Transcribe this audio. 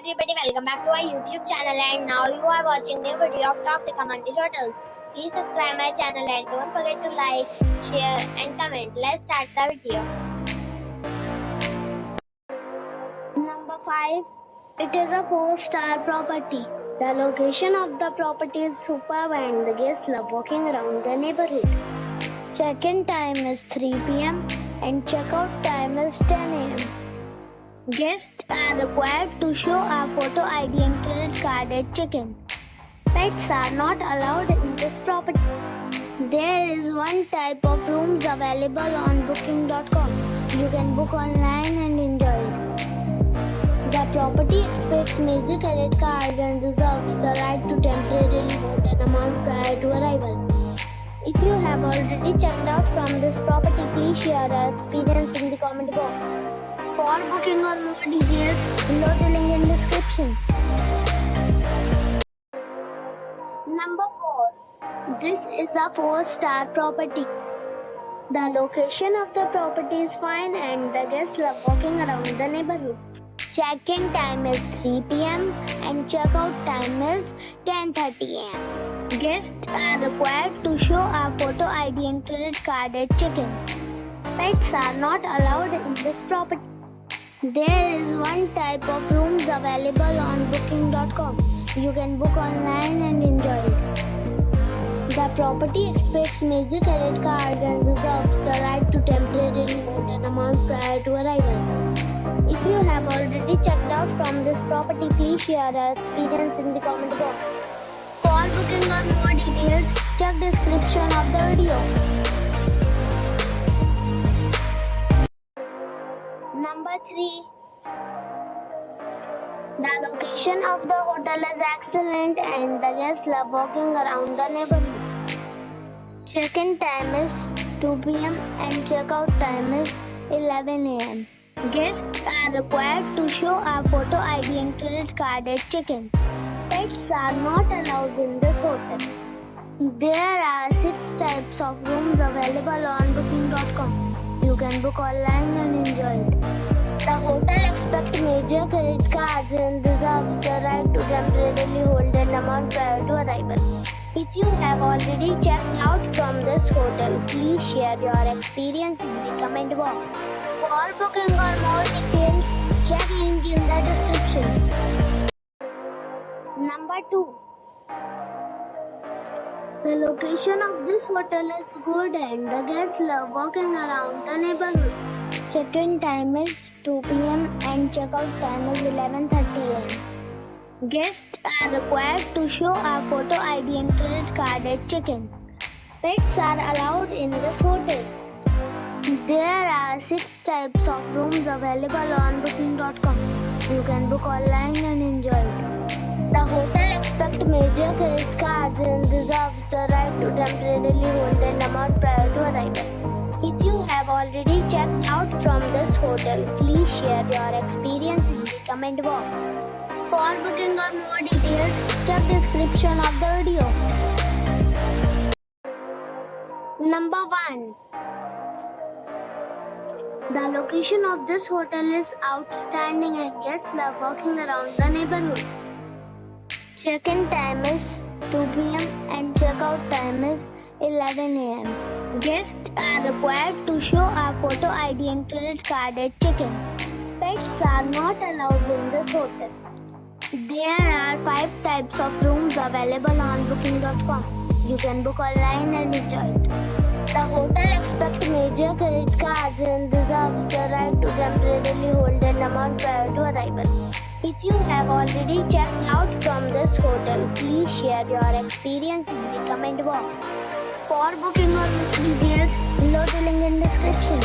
everybody, welcome back to our YouTube channel, and now you are watching new video of top recommended hotels. Please subscribe my channel and don't forget to like, share and comment. Let's start the video. Number 5. It is a 4-star property. The location of the property is superb and the guests love walking around the neighborhood. Check-in time is 3 p.m. and check-out time is 10 a.m. Guests are required to show a photo ID and credit card at check-in. Pets are not allowed in this property. There is one type of rooms available on booking.com. You can book online and enjoy it. The property expects major credit cards and reserves the right to temporarily hold an amount prior to arrival. If you have already checked out from this property, please share your experience in the comment box. For booking or more details, below the link in description. Number 4. This is a 4-star property. The location of the property is fine and the guests love walking around the neighborhood. Check-in time is 3 p.m. and check-out time is 10:30 a.m. Guests are required to show a photo ID and credit card at check-in. Pets are not allowed in this property. There is one type of rooms available on booking.com. You can book online and enjoy it. The property expects major credit cards and reserves the right to temporarily hold an amount prior to arrival. If you have already checked out from this property, please share your experience in the comment box. For booking or more details, check description of the video. Number 3. The location of the hotel is excellent and the guests love walking around the neighborhood. Check-in time is 2 p.m. and check-out time is 11 a.m. Guests are required to show a photo ID and credit card at check-in. Pets are not allowed in this hotel. There are 6 types of rooms available on booking.com. You can book online and enjoy it. The hotel expects major credit cards and reserves the right to temporarily hold an amount prior to arrival. If you have already checked out from this hotel, please share your experience in the comment box. For booking or more details, check link in the description. Number 2. The location of this hotel is good and the guests love walking around the neighborhood. Check-in time is 2 p.m. and check-out time is 11:30 a.m. Guests are required to show a photo ID and credit card at check-in. Pets are allowed in this hotel. There are 6 types of rooms available on booking.com. You can book online and enjoy it. The hotel expects major credit cards and reserves the right to temporarily hold an amount prior to arrival. If you have already checked out from this hotel, please share your experience in the comment box. For booking or more details, check description of the video. Number 1. The location of this hotel is outstanding and guests love walking around the neighborhood. Check-in time is 2 p.m. and check-out time is 11 a.m. Guests are required to show a photo ID and credit card at check-in. Pets are not allowed in this hotel. There are 5 types of rooms available on booking.com. You can book online and enjoy it. The hotel expects major credit cards and reserves the right to temporarily hold an amount prior to arrival. If you have already checked out from this hotel, please share your experience in the comment box. For booking or more details, below the link in description.